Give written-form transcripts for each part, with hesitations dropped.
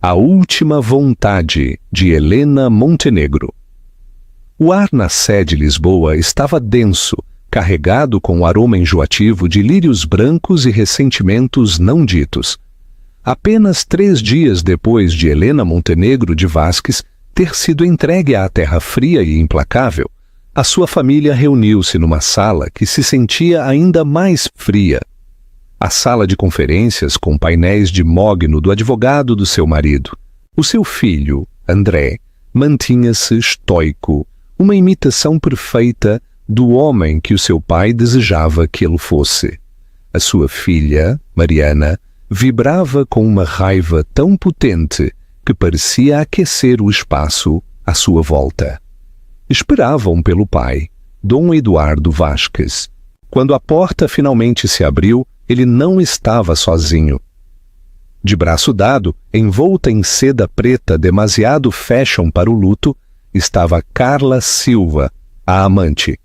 A Última Vontade, de Helena Montenegro. O ar na sé de Lisboa estava denso, carregado com o aroma enjoativo de lírios brancos e ressentimentos não ditos. Apenas 3 dias depois de Helena Montenegro de Vasques ter sido entregue à terra fria e implacável, a sua família reuniu-se numa sala que se sentia ainda mais fria. A sala de conferências com painéis de mogno do advogado do seu marido. O seu filho, André, mantinha-se estoico, uma imitação perfeita do homem que o seu pai desejava que ele fosse. A sua filha, Mariana, vibrava com uma raiva tão potente que parecia aquecer o espaço à sua volta. Esperavam pelo pai, Dom Eduardo Vasques. Quando a porta finalmente se abriu, ele não estava sozinho. De braço dado, envolta em seda preta demasiado fashion para o luto, estava Carla Silva, a amante.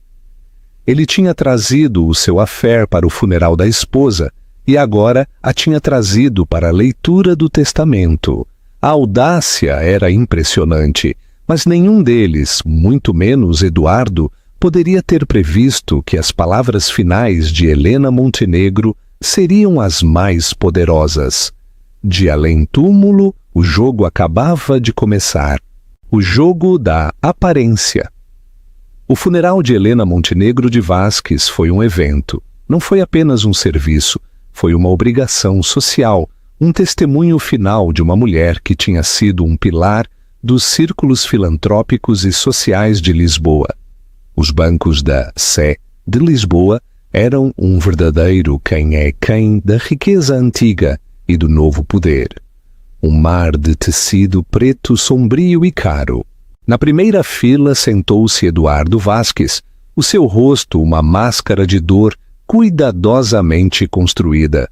Ele tinha trazido o seu affair para o funeral da esposa e agora a tinha trazido para a leitura do testamento. A audácia era impressionante, mas nenhum deles, muito menos Eduardo, poderia ter previsto que as palavras finais de Helena Montenegro seriam as mais poderosas. De além-túmulo, o jogo acabava de começar. O jogo da aparência. O funeral de Helena Montenegro de Vasques foi um evento. Não foi apenas um serviço, foi uma obrigação social, um testemunho final de uma mulher que tinha sido um pilar dos círculos filantrópicos e sociais de Lisboa. Os bancos da Sé de Lisboa eram um verdadeiro quem é quem da riqueza antiga e do novo poder. Um mar de tecido preto sombrio e caro. Na primeira fila sentou-se Eduardo Vasques, o seu rosto uma máscara de dor cuidadosamente construída.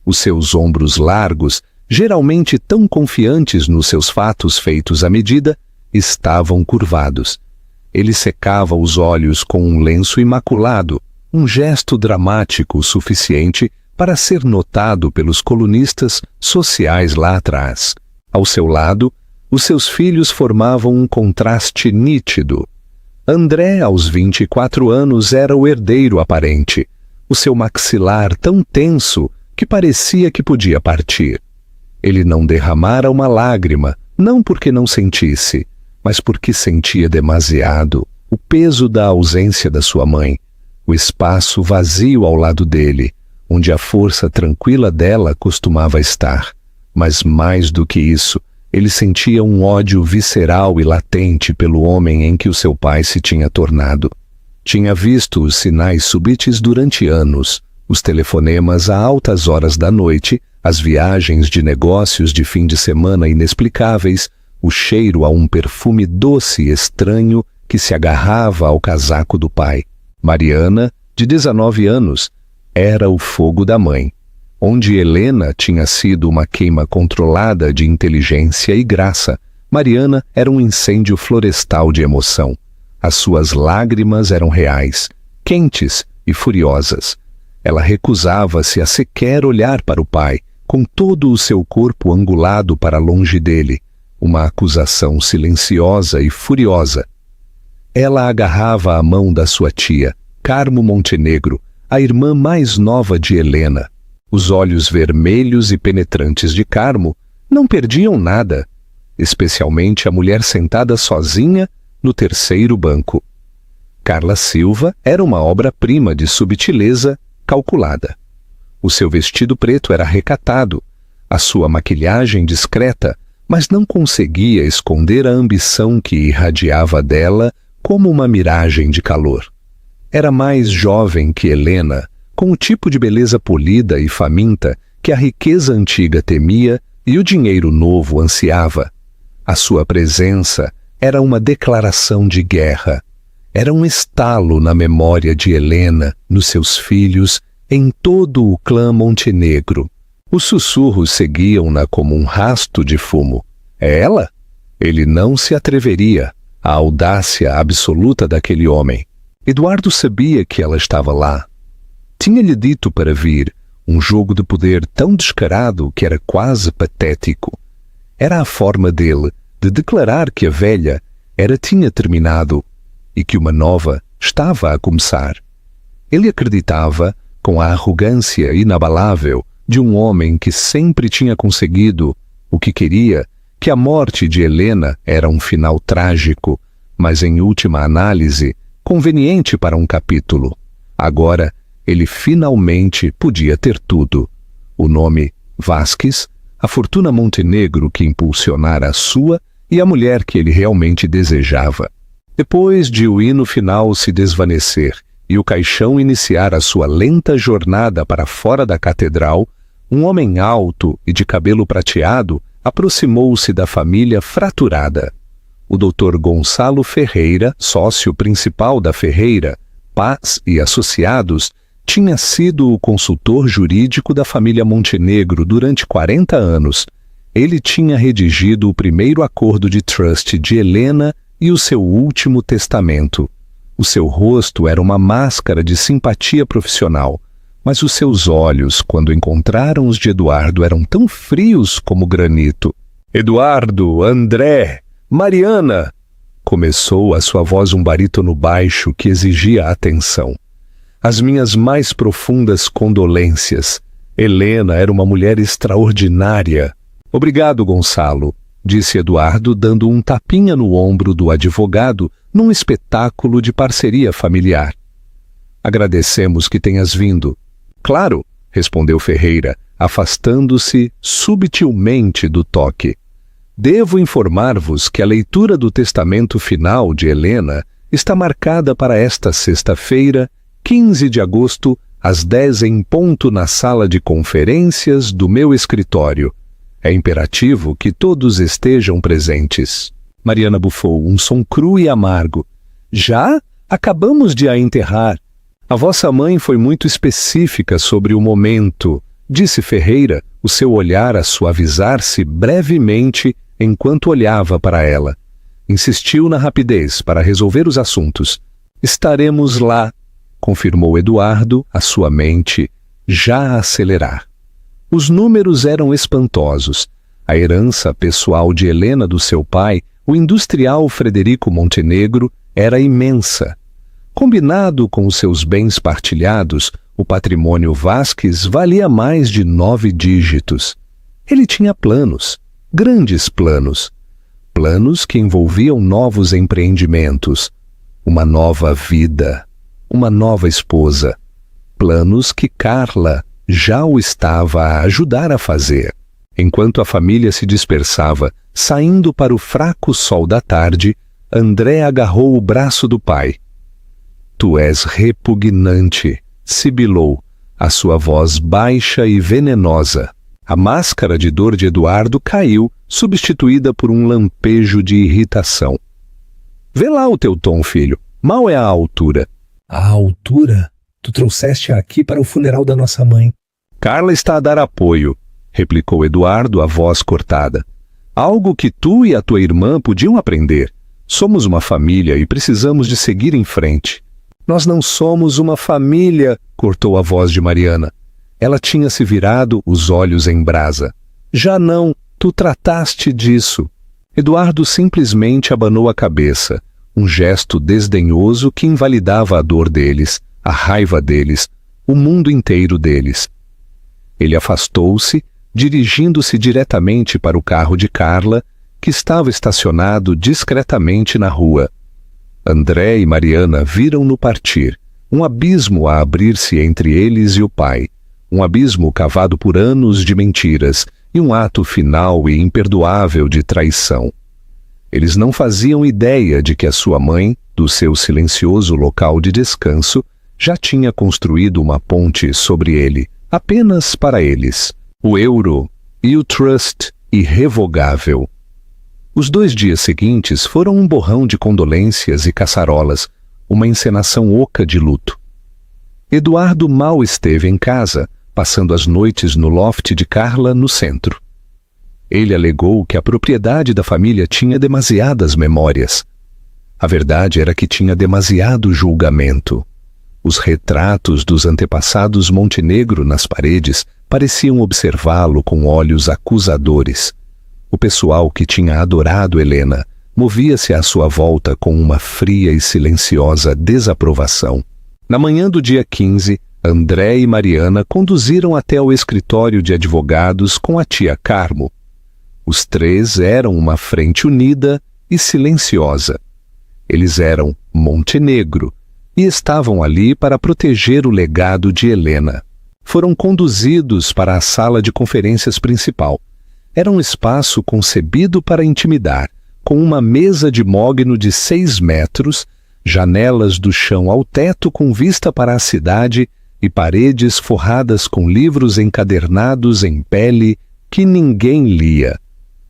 Os seus ombros largos, geralmente tão confiantes nos seus fatos feitos à medida, estavam curvados. Ele secava os olhos com um lenço imaculado, um gesto dramático o suficiente para ser notado pelos colunistas sociais lá atrás. Ao seu lado, os seus filhos formavam um contraste nítido. André, aos 24 anos, era o herdeiro aparente, o seu maxilar tão tenso que parecia que podia partir. Ele não derramara uma lágrima, não porque não sentisse, mas porque sentia demasiado o peso da ausência da sua mãe, o espaço vazio ao lado dele, onde a força tranquila dela costumava estar. Mas mais do que isso, ele sentia um ódio visceral e latente pelo homem em que o seu pai se tinha tornado. Tinha visto os sinais subites durante anos, os telefonemas a altas horas da noite, as viagens de negócios de fim de semana inexplicáveis, o cheiro a um perfume doce e estranho que se agarrava ao casaco do pai. Mariana, de 19 anos, era o fogo da mãe. Onde Helena tinha sido uma queima controlada de inteligência e graça, Mariana era um incêndio florestal de emoção. As suas lágrimas eram reais, quentes e furiosas. Ela recusava-se a sequer olhar para o pai, com todo o seu corpo angulado para longe dele, uma acusação silenciosa e furiosa. Ela agarrava a mão da sua tia, Carmo Montenegro, a irmã mais nova de Helena. Os olhos vermelhos e penetrantes de Carmo não perdiam nada, especialmente a mulher sentada sozinha no terceiro banco. Carla Silva era uma obra-prima de subtileza calculada. O seu vestido preto era recatado, a sua maquilhagem discreta, mas não conseguia esconder a ambição que irradiava dela como uma miragem de calor. Era mais jovem que Helena, com o tipo de beleza polida e faminta que a riqueza antiga temia e o dinheiro novo ansiava. A sua presença era uma declaração de guerra. Era um estalo na memória de Helena, nos seus filhos, em todo o clã Montenegro. Os sussurros seguiam-na como um rasto de fumo. É ela? Ele não se atreveria. A audácia absoluta daquele homem. Eduardo sabia que ela estava lá. Tinha-lhe dito para vir, um jogo de poder tão descarado que era quase patético. Era a forma dele de declarar que a velha tinha terminado e que uma nova estava a começar. Ele acreditava, com a arrogância inabalável de um homem que sempre tinha conseguido o que queria, que a morte de Helena era um final trágico, mas em última análise, conveniente para um capítulo. Agora, ele finalmente podia ter tudo. O nome Vasquez, a fortuna Montenegro que impulsionara a sua e a mulher que ele realmente desejava. Depois de o hino final se desvanecer e o caixão iniciar a sua lenta jornada para fora da catedral, um homem alto e de cabelo prateado aproximou-se da família fraturada. O Dr. Gonçalo Ferreira, sócio principal da Ferreira, Paz e Associados, tinha sido o consultor jurídico da família Montenegro durante 40 anos. Ele tinha redigido o primeiro acordo de trust de Helena e o seu último testamento. O seu rosto era uma máscara de simpatia profissional, mas os seus olhos, quando encontraram os de Eduardo, eram tão frios como granito. "Eduardo, André, Mariana!" Começou a sua voz um barítono baixo que exigia atenção. "As minhas mais profundas condolências. Helena era uma mulher extraordinária." "Obrigado, Gonçalo", disse Eduardo, dando um tapinha no ombro do advogado num espetáculo de parceria familiar. "Agradecemos que tenhas vindo." "Claro", respondeu Ferreira, afastando-se subtilmente do toque. "Devo informar-vos que a leitura do testamento final de Helena está marcada para esta sexta-feira, 15 de agosto, às 10 em ponto na sala de conferências do meu escritório. É imperativo que todos estejam presentes." Mariana bufou um som cru e amargo. "Já? Acabamos de a enterrar." "A vossa mãe foi muito específica sobre o momento", disse Ferreira, o seu olhar a suavizar-se brevemente enquanto olhava para ela. Insistiu na rapidez para resolver os assuntos. "Estaremos lá", confirmou Eduardo, a sua mente já a acelerar. Os números eram espantosos. A herança pessoal de Helena do seu pai, o industrial Frederico Montenegro, era imensa. Combinado com os seus bens partilhados, o patrimônio Vasquez valia mais de 9 dígitos. Ele tinha planos, grandes planos. Planos que envolviam novos empreendimentos, uma nova vida, uma nova esposa. Planos que Carla já o estava a ajudar a fazer. Enquanto a família se dispersava, saindo para o fraco sol da tarde, André agarrou o braço do pai. "Tu és repugnante", sibilou, a sua voz baixa e venenosa. A máscara de dor de Eduardo caiu, substituída por um lampejo de irritação. "Vê lá o teu tom, filho. Mal é a altura." "A altura? Tu trouxeste-a aqui para o funeral da nossa mãe." "Carla está a dar apoio", replicou Eduardo, a voz cortada. "Algo que tu e a tua irmã podiam aprender. Somos uma família e precisamos de seguir em frente." "Nós não somos uma família", cortou a voz de Mariana. Ela tinha se virado, os olhos em brasa. "Já não, tu trataste disso." Eduardo simplesmente abanou a cabeça, um gesto desdenhoso que invalidava a dor deles, a raiva deles, o mundo inteiro deles. Ele afastou-se, dirigindo-se diretamente para o carro de Carla, que estava estacionado discretamente na rua. André e Mariana viram-no partir, um abismo a abrir-se entre eles e o pai, um abismo cavado por anos de mentiras e um ato final e imperdoável de traição. Eles não faziam ideia de que a sua mãe, do seu silencioso local de descanso, já tinha construído uma ponte sobre ele, apenas para eles, o euro e o trust irrevogável. Os 2 dias seguintes foram um borrão de condolências e caçarolas, uma encenação oca de luto. Eduardo mal esteve em casa, passando as noites no loft de Carla, no centro. Ele alegou que a propriedade da família tinha demasiadas memórias. A verdade era que tinha demasiado julgamento. Os retratos dos antepassados Montenegro nas paredes pareciam observá-lo com olhos acusadores. O pessoal que tinha adorado Helena movia-se à sua volta com uma fria e silenciosa desaprovação. Na manhã do dia 15, André e Mariana conduziram até o escritório de advogados com a tia Carmo. Os três eram uma frente unida e silenciosa. Eles eram Montenegro e estavam ali para proteger o legado de Helena. Foram conduzidos para a sala de conferências principal. Era um espaço concebido para intimidar, com uma mesa de mogno de 6 metros, janelas do chão ao teto com vista para a cidade e paredes forradas com livros encadernados em pele que ninguém lia.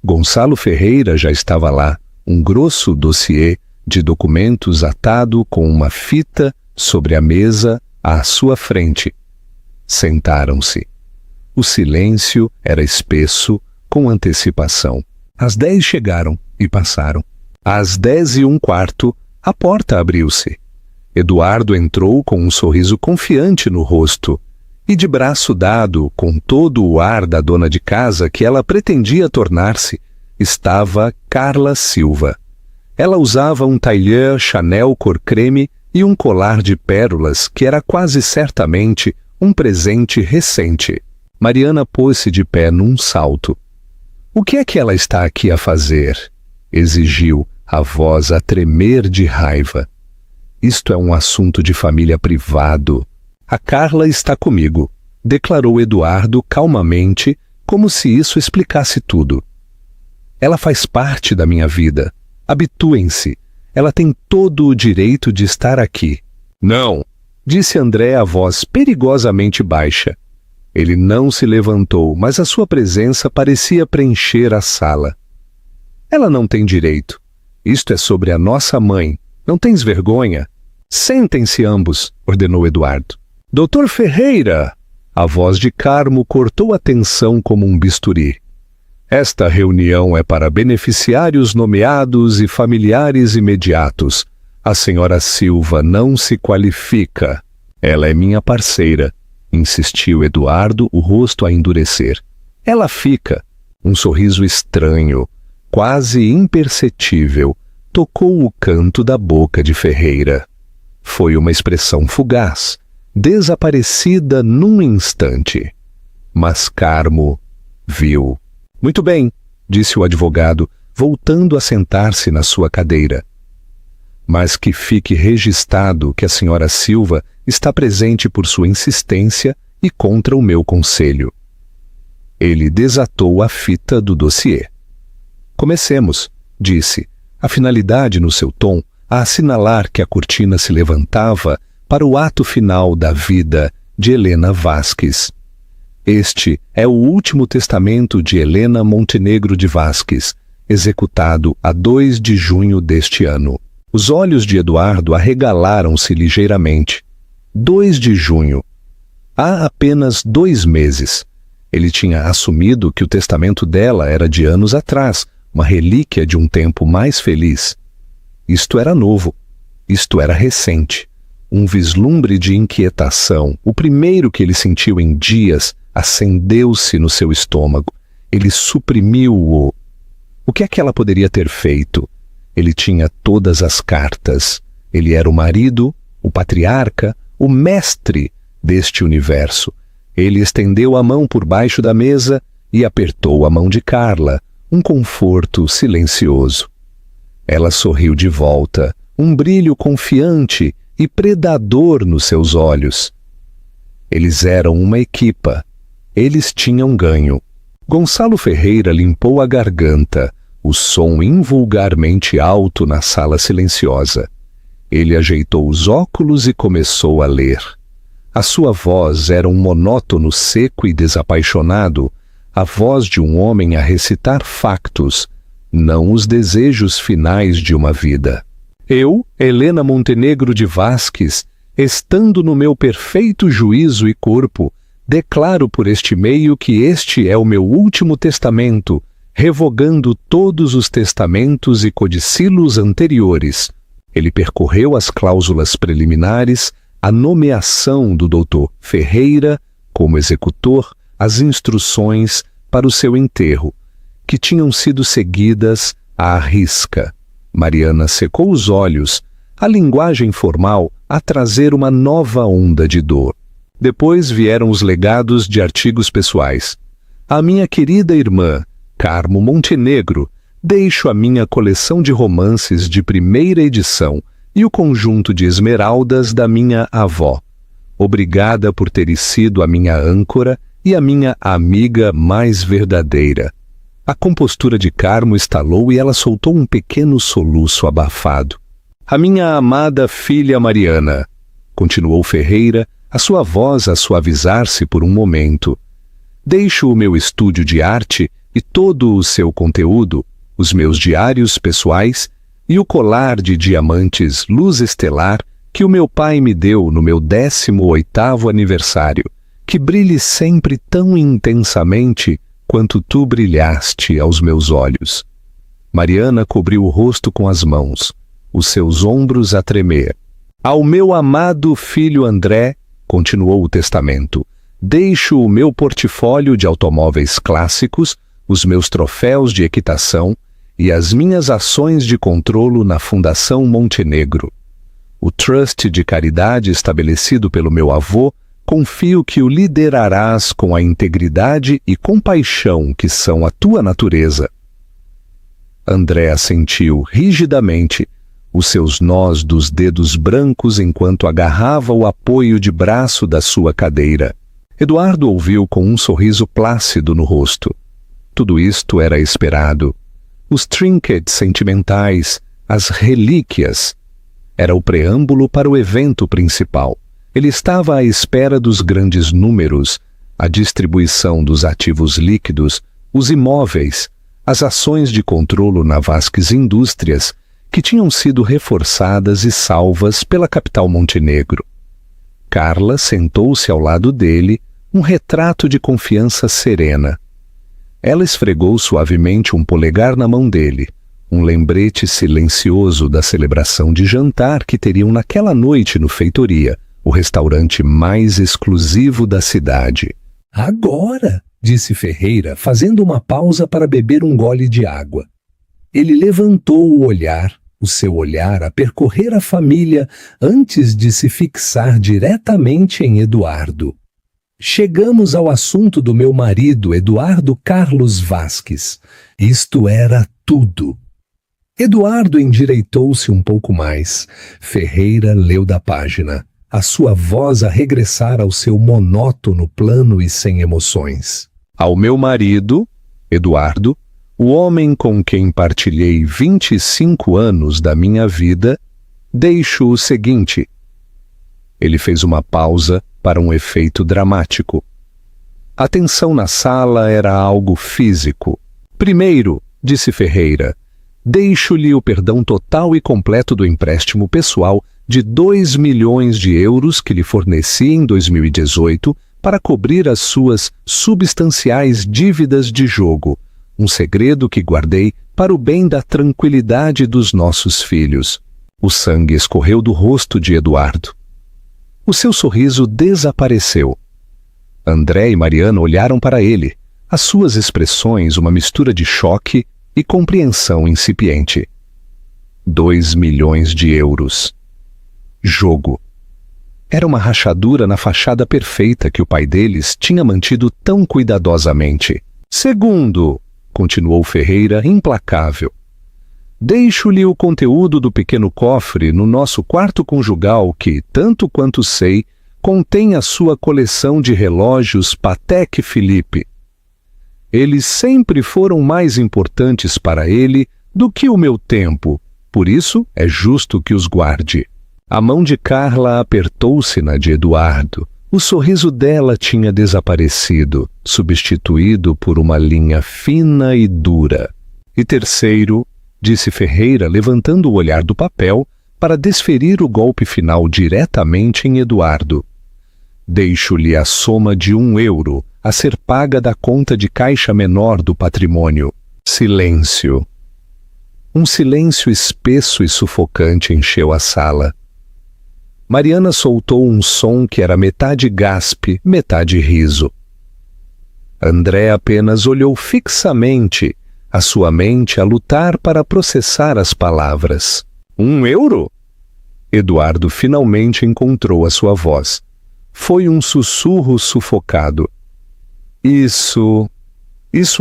Gonçalo Ferreira já estava lá, um grosso dossiê de documentos atado com uma fita sobre a mesa à sua frente. Sentaram-se. O silêncio era espesso, com antecipação. Às 10 chegaram e passaram. Às 10:15, a porta abriu-se. Eduardo entrou com um sorriso confiante no rosto e de braço dado, com todo o ar da dona de casa que ela pretendia tornar-se, estava Carla Silva. Ela usava um tailleur Chanel cor creme e um colar de pérolas que era quase certamente um presente recente. Mariana pôs-se de pé num salto. "O que é que ela está aqui a fazer?" exigiu, a voz a tremer de raiva. "Isto é um assunto de família privado. A Carla está comigo", declarou Eduardo calmamente, como se isso explicasse tudo. "Ela faz parte da minha vida. Habituem-se. Ela tem todo o direito de estar aqui." "Não", disse André a voz perigosamente baixa. Ele não se levantou, mas a sua presença parecia preencher a sala. "Ela não tem direito. Isto é sobre a nossa mãe. Não tens vergonha?" "Sentem-se ambos", ordenou Eduardo. "Doutor Ferreira!" A voz de Carmo cortou a tensão como um bisturi. "Esta reunião é para beneficiários nomeados e familiares imediatos. A senhora Silva não se qualifica. Ela é minha parceira", insistiu Eduardo, o rosto a endurecer. "Ela fica." Um sorriso estranho, quase imperceptível, tocou o canto da boca de Ferreira. Foi uma expressão fugaz, desaparecida num instante. Mas Carmo viu. "Muito bem", disse o advogado, voltando a sentar-se na sua cadeira. "Mas que fique registrado que a senhora Silva está presente por sua insistência e contra o meu conselho." Ele desatou a fita do dossiê. "Comecemos", disse, a finalidade no seu tom a assinalar que a cortina se levantava para o ato final da vida de Helena Vasques. Este é o último testamento de Helena Montenegro de Vasques, executado a 2 de junho deste ano. Os olhos de Eduardo arregalaram-se ligeiramente. 2 de junho. Há apenas 2 meses. Ele tinha assumido que o testamento dela era de anos atrás, uma relíquia de um tempo mais feliz. Isto era novo. Isto era recente. Um vislumbre de inquietação, o primeiro que ele sentiu em dias, acendeu-se no seu estômago. Ele suprimiu-o. O que é que ela poderia ter feito? Ele tinha todas as cartas. Ele era o marido, o patriarca, o mestre deste universo. Ele estendeu a mão por baixo da mesa e apertou a mão de Carla, um conforto silencioso. Ela sorriu de volta, um brilho confiante e predador nos seus olhos. Eles eram uma equipa. Eles tinham ganho. Gonçalo Ferreira limpou a garganta, o som invulgarmente alto na sala silenciosa. Ele ajeitou os óculos e começou a ler. A sua voz era um monótono seco e desapaixonado, a voz de um homem a recitar factos, não os desejos finais de uma vida. "Eu, Helena Montenegro de Vasques, estando no meu perfeito juízo e corpo, declaro por este meio que este é o meu último testamento, revogando todos os testamentos e codicilos anteriores." Ele percorreu as cláusulas preliminares, a nomeação do Dr. Ferreira como executor, as instruções para o seu enterro. que tinham sido seguidas à risca. Mariana secou os olhos, a linguagem formal a trazer uma nova onda de dor. Depois vieram os legados de artigos pessoais. A minha querida irmã, Carmo Montenegro, deixo a minha coleção de romances de primeira edição e o conjunto de esmeraldas da minha avó. Obrigada por ter sido a minha âncora e a minha amiga mais verdadeira. A compostura de Carmo estalou e ela soltou um pequeno soluço abafado. A minha amada filha Mariana, continuou Ferreira, a sua voz a suavizar-se por um momento. Deixo o meu estúdio de arte e todo o seu conteúdo, os meus diários pessoais e o colar de diamantes luz estelar que o meu pai me deu no meu 18º aniversário, que brilhe sempre tão intensamente quanto tu brilhaste aos meus olhos. Mariana cobriu o rosto com as mãos, os seus ombros a tremer. Ao meu amado filho André, continuou o testamento, deixo o meu portfólio de automóveis clássicos, os meus troféus de equitação e as minhas ações de controlo na Fundação Montenegro. O trust de caridade estabelecido pelo meu avô, confio que o liderarás com a integridade e compaixão que são a tua natureza. André assentiu rigidamente, os seus nós dos dedos brancos enquanto agarrava o apoio de braço da sua cadeira. Eduardo ouviu com um sorriso plácido no rosto. Tudo isto era esperado. Os trinkets sentimentais, as relíquias. Era o preâmbulo para o evento principal. Ele estava à espera dos grandes números, a distribuição dos ativos líquidos, os imóveis, as ações de controlo na Vasques Indústrias, que tinham sido reforçadas e salvas pela capital Montenegro. Carla sentou-se ao lado dele, um retrato de confiança serena. Ela esfregou suavemente um polegar na mão dele, um lembrete silencioso da celebração de jantar que teriam naquela noite no Feitoria, o restaurante mais exclusivo da cidade. Agora, disse Ferreira, fazendo uma pausa para beber um gole de água. Ele levantou o olhar, o seu olhar a percorrer a família antes de se fixar diretamente em Eduardo. Chegamos ao assunto do meu marido, Eduardo Carlos Vasques. Isto era tudo. Eduardo endireitou-se um pouco mais. Ferreira leu da página, a sua voz a regressar ao seu monótono plano e sem emoções. Ao meu marido, Eduardo, o homem com quem partilhei 25 anos da minha vida, deixo o seguinte. Ele fez uma pausa para um efeito dramático. A tensão na sala era algo físico. Primeiro, disse Ferreira, deixo-lhe o perdão total e completo do empréstimo pessoal de 2 milhões de euros que lhe forneci em 2018 para cobrir as suas substanciais dívidas de jogo, um segredo que guardei para o bem da tranquilidade dos nossos filhos. O sangue escorreu do rosto de Eduardo. O seu sorriso desapareceu. André e Mariana olharam para ele, as suas expressões uma mistura de choque e compreensão incipiente. 2 milhões de euros. Jogo. Era uma rachadura na fachada perfeita que o pai deles tinha mantido tão cuidadosamente. Segundo, continuou Ferreira, implacável, deixo-lhe o conteúdo do pequeno cofre no nosso quarto conjugal que, tanto quanto sei, contém a sua coleção de relógios Patek Philippe. Eles sempre foram mais importantes para ele do que o meu tempo, por isso é justo que os guarde. A mão de Carla apertou-se na de Eduardo. O sorriso dela tinha desaparecido, substituído por uma linha fina e dura. E terceiro, disse Ferreira, levantando o olhar do papel para desferir o golpe final diretamente em Eduardo. Deixo-lhe a soma de 1 euro a ser paga da conta de caixa menor do patrimônio. Silêncio. Um silêncio espesso e sufocante encheu a sala. Mariana soltou um som que era metade gaspe, metade riso. André apenas olhou fixamente, a sua mente a lutar para processar as palavras. 1 euro? Eduardo finalmente encontrou a sua voz. Foi um sussurro sufocado. Isso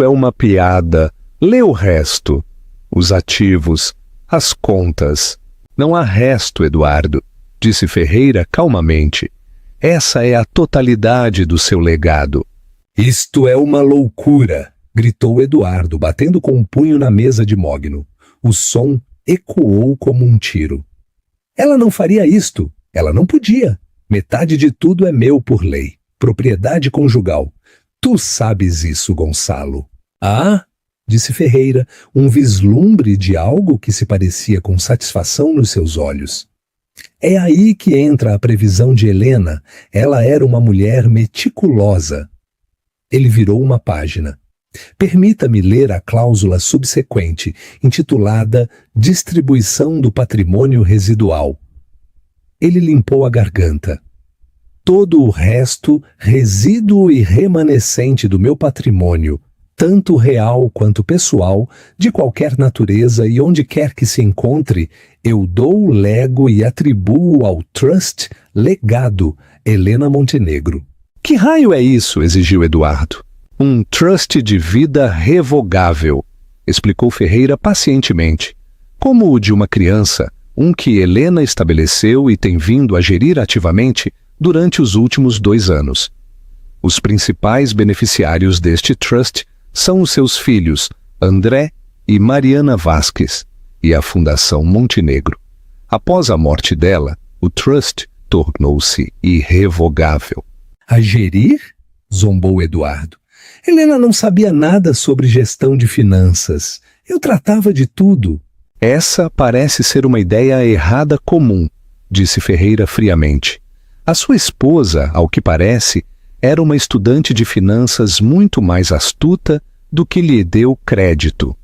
é uma piada. Lê o resto. Os ativos, as contas. Não há resto, Eduardo, disse Ferreira calmamente. Essa é a totalidade do seu legado. Isto é uma loucura, gritou Eduardo, batendo com o punho na mesa de mogno. O som ecoou como um tiro. Ela não faria isto. Ela não podia. Metade de tudo é meu por lei. Propriedade conjugal. Tu sabes isso, Gonçalo. Ah, disse Ferreira, um vislumbre de algo que se parecia com satisfação nos seus olhos. É aí que entra a previsão de Helena. Ela era uma mulher meticulosa. Ele virou uma página. Permita-me ler a cláusula subsequente, intitulada Distribuição do Patrimônio Residual. Ele limpou a garganta. Todo o resto, resíduo e remanescente do meu patrimônio, tanto real quanto pessoal, de qualquer natureza e onde quer que se encontre, eu dou, lego e atribuo ao Trust Legado Helena Montenegro. Que raio é isso? Exigiu Eduardo. Um trust de vida revogável, explicou Ferreira pacientemente. Como o de uma criança, um que Helena estabeleceu e tem vindo a gerir ativamente durante os últimos 2 anos. Os principais beneficiários deste trust são os seus filhos, André e Mariana Vasques, e a Fundação Montenegro. Após a morte dela, o trust tornou-se irrevogável. A gerir? Zombou Eduardo. Helena não sabia nada sobre gestão de finanças. Eu tratava de tudo. Essa parece ser uma ideia errada comum, disse Ferreira friamente. A sua esposa, ao que parece, era uma estudante de finanças muito mais astuta do que lhe deu crédito.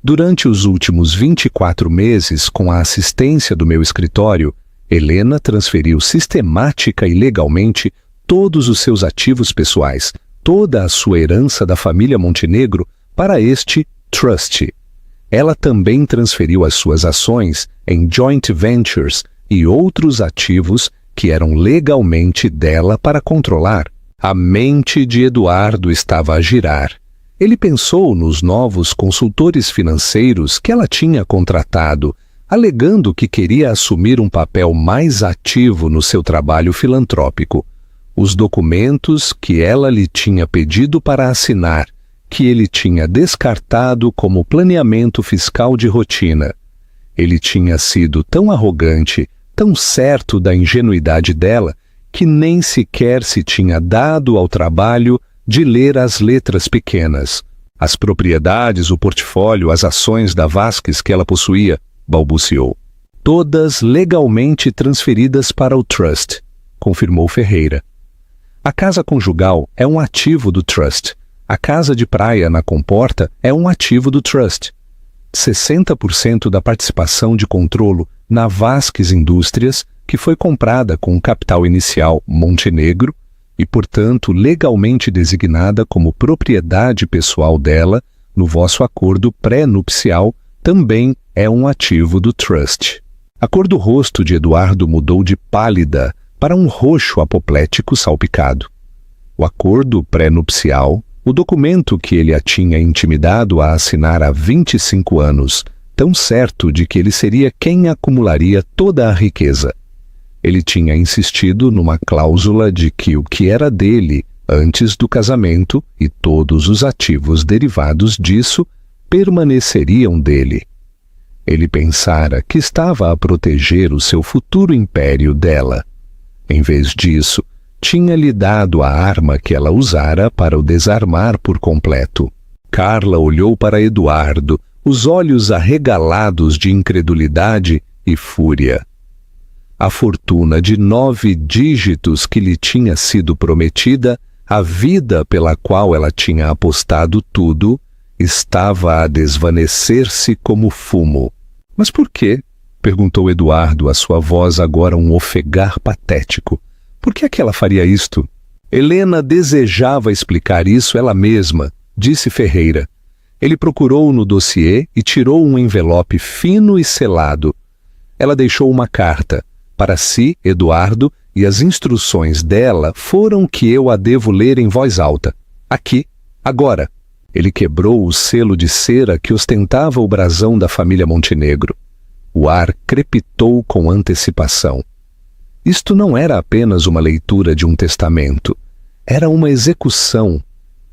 Durante os últimos 24 meses, com a assistência do meu escritório, Helena transferiu sistemática e legalmente todos os seus ativos pessoais, toda a sua herança da família Montenegro para este trust. Ela também transferiu as suas ações em joint ventures e outros ativos que eram legalmente dela para controlar. A mente de Eduardo estava a girar. Ele pensou nos novos consultores financeiros que ela tinha contratado, alegando que queria assumir um papel mais ativo no seu trabalho filantrópico. Os documentos que ela lhe tinha pedido para assinar, que ele tinha descartado como planeamento fiscal de rotina. Ele tinha sido tão arrogante, tão certo da ingenuidade dela, que nem sequer se tinha dado ao trabalho de ler as letras pequenas. As propriedades, o portfólio, as ações da Vasques que ela possuía, balbuciou. Todas legalmente transferidas para o trust, confirmou Ferreira. A casa conjugal é um ativo do trust. A casa de praia na Comporta é um ativo do trust. 60% da participação de controlo na Vasques Indústrias, que foi comprada com o capital inicial Montenegro e, portanto, legalmente designada como propriedade pessoal dela no vosso acordo pré-nupcial, também é um ativo do trust. A cor do rosto de Eduardo mudou de pálida para um roxo apoplético salpicado. O acordo pré-nupcial, o documento que ele a tinha intimidado a assinar há 25 anos, tão certo de que ele seria quem acumularia toda a riqueza. Ele tinha insistido numa cláusula de que o que era dele antes do casamento e todos os ativos derivados disso permaneceriam dele. Ele pensara que estava a proteger o seu futuro império dela. Em vez disso, tinha-lhe dado a arma que ela usara para o desarmar por completo. Carla olhou para Eduardo, os olhos arregalados de incredulidade e fúria. A fortuna de 9 dígitos que lhe tinha sido prometida, a vida pela qual ela tinha apostado tudo, estava a desvanecer-se como fumo. Mas por quê? Perguntou Eduardo, a sua voz agora um ofegar patético. Por que é que ela faria isto? Helena desejava explicar isso ela mesma, disse Ferreira. Ele procurou no dossiê e tirou um envelope fino e selado. Ela deixou uma carta. Para si, Eduardo, e as instruções dela foram que eu a devo ler em voz alta. Aqui, agora. Ele quebrou o selo de cera que ostentava o brasão da família Montenegro. O ar crepitou com antecipação. Isto não era apenas uma leitura de um testamento. Era uma execução.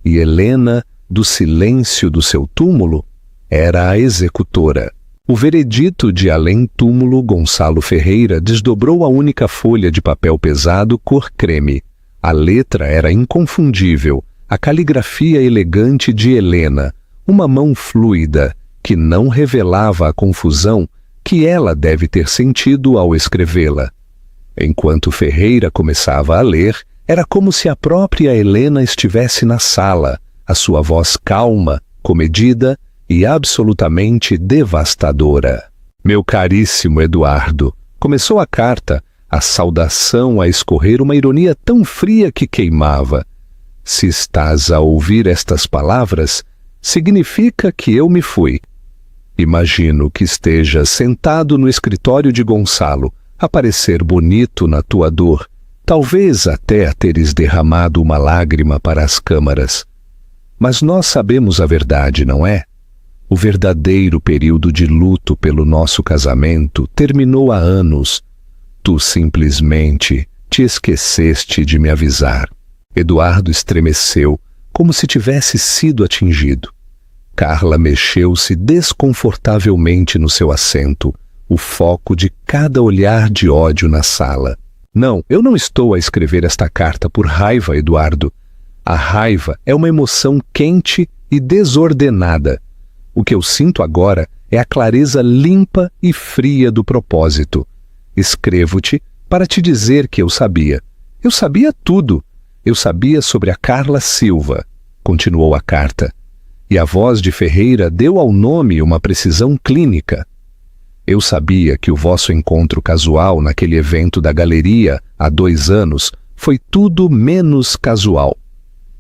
E Helena, do silêncio do seu túmulo, era a executora. O veredito de além-túmulo Gonçalo Ferreira desdobrou a única folha de papel pesado cor creme. A letra era inconfundível, a caligrafia elegante de Helena, uma mão fluida, que não revelava a confusão que ela deve ter sentido ao escrevê-la. Enquanto Ferreira começava a ler, era como se a própria Helena estivesse na sala, a sua voz calma, comedida e absolutamente devastadora. Meu caríssimo Eduardo, começou a carta, a saudação a escorrer uma ironia tão fria que queimava. Se estás a ouvir estas palavras, significa que eu me fui. Imagino que estejas sentado no escritório de Gonçalo, a parecer bonito na tua dor, talvez até a teres derramado uma lágrima para as câmaras. Mas nós sabemos a verdade, não é? O verdadeiro período de luto pelo nosso casamento terminou há anos. Tu simplesmente te esqueceste de me avisar. Eduardo estremeceu, como se tivesse sido atingido. Carla mexeu-se desconfortavelmente no seu assento, o foco de cada olhar de ódio na sala. Não, eu não estou a escrever esta carta por raiva, Eduardo. A raiva é uma emoção quente e desordenada. O que eu sinto agora é a clareza limpa e fria do propósito. Escrevo-te para te dizer que eu sabia. Eu sabia tudo. Eu sabia sobre a Carla Silva, continuou a carta. E a voz de Ferreira deu ao nome uma precisão clínica. Eu sabia que o vosso encontro casual naquele evento da galeria há 2 anos foi tudo menos casual.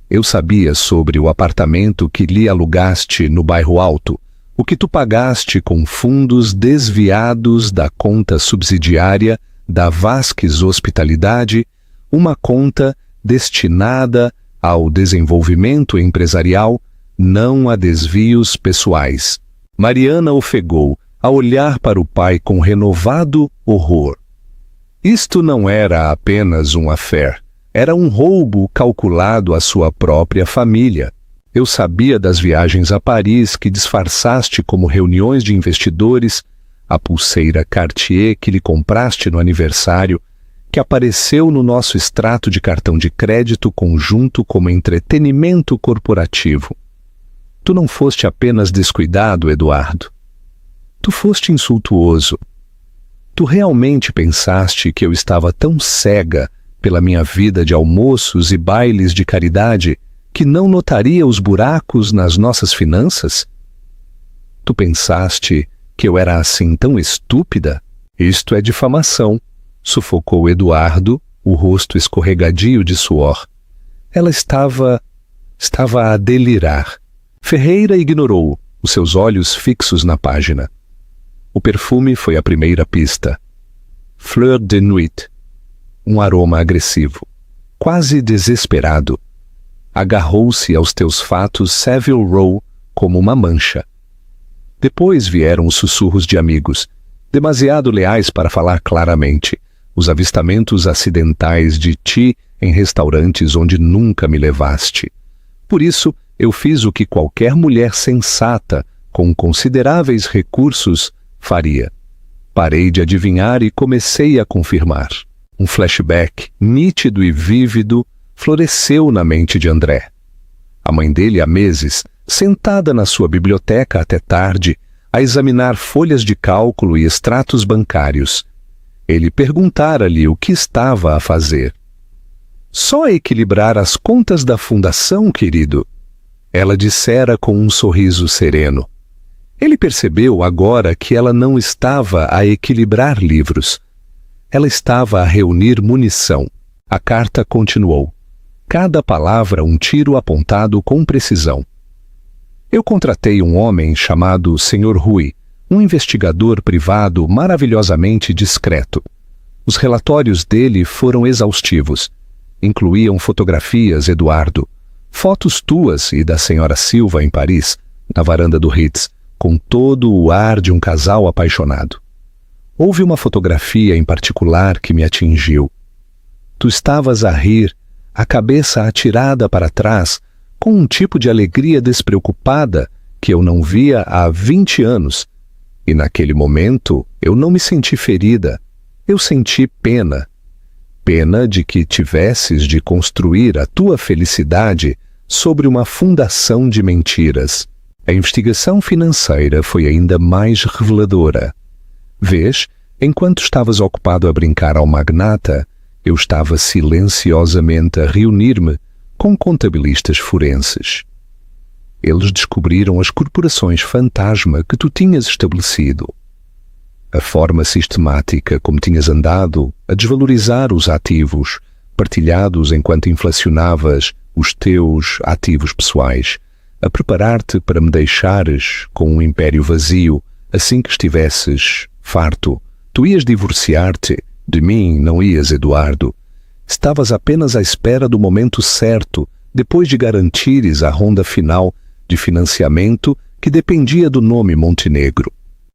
Eu sabia sobre o apartamento que lhe alugaste no Bairro Alto, o que tu pagaste com fundos desviados da conta subsidiária da Vasques Hospitalidade, uma conta destinada ao desenvolvimento empresarial, não a desvios pessoais. Mariana ofegou, a olhar para o pai com renovado horror. Isto não era apenas um affair. Era um roubo calculado à sua própria família. Eu sabia das viagens a Paris que disfarçaste como reuniões de investidores, a pulseira Cartier que lhe compraste no aniversário, que apareceu no nosso extrato de cartão de crédito conjunto como entretenimento corporativo. Tu não foste apenas descuidado, Eduardo. Tu foste insultuoso. Tu realmente pensaste que eu estava tão cega pela minha vida de almoços e bailes de caridade, que não notaria os buracos nas nossas finanças? Tu pensaste que eu era assim tão estúpida? Isto é difamação, sufocou Eduardo, o rosto escorregadio de suor. Ela estava a delirar. Ferreira ignorou, os seus olhos fixos na página. O perfume foi a primeira pista. Fleur de Nuit. Um aroma agressivo, quase desesperado. Agarrou-se aos teus fatos Savile Row como uma mancha. Depois vieram os sussurros de amigos, demasiado leais para falar claramente, os avistamentos acidentais de ti em restaurantes onde nunca me levaste. Por isso, eu fiz o que qualquer mulher sensata, com consideráveis recursos, faria. Parei de adivinhar e comecei a confirmar. Um flashback, nítido e vívido, floresceu na mente de André. A mãe dele, há meses, sentada na sua biblioteca até tarde, a examinar folhas de cálculo e extratos bancários. Ele perguntara-lhe o que estava a fazer. Só equilibrar as contas da fundação, querido. Ela dissera com um sorriso sereno. Ele percebeu agora que ela não estava a equilibrar livros. Ela estava a reunir munição. A carta continuou. Cada palavra um tiro apontado com precisão. Eu contratei um homem chamado Sr. Rui, um investigador privado maravilhosamente discreto. Os relatórios dele foram exaustivos. Incluíam fotografias, Eduardo, fotos tuas e da senhora Silva em Paris, na varanda do Ritz, com todo o ar de um casal apaixonado. Houve uma fotografia em particular que me atingiu. Tu estavas a rir, a cabeça atirada para trás, com um tipo de alegria despreocupada que eu não via há 20 anos. E naquele momento eu não me senti ferida, eu senti pena. Pena de que tivesses de construir a tua felicidade sobre uma fundação de mentiras. A investigação financeira foi ainda mais reveladora. Vês, enquanto estavas ocupado a brincar ao magnata, eu estava silenciosamente a reunir-me com contabilistas forenses. Eles descobriram as corporações fantasma que tu tinhas estabelecido. A forma sistemática como tinhas andado a desvalorizar os ativos, partilhados enquanto inflacionavas os teus ativos pessoais, a preparar-te para me deixares com um império vazio assim que estivesses farto. Tu ias divorciar-te. De mim não ias, Eduardo. Estavas apenas à espera do momento certo, depois de garantires a ronda final de financiamento que dependia do nome Montenegro.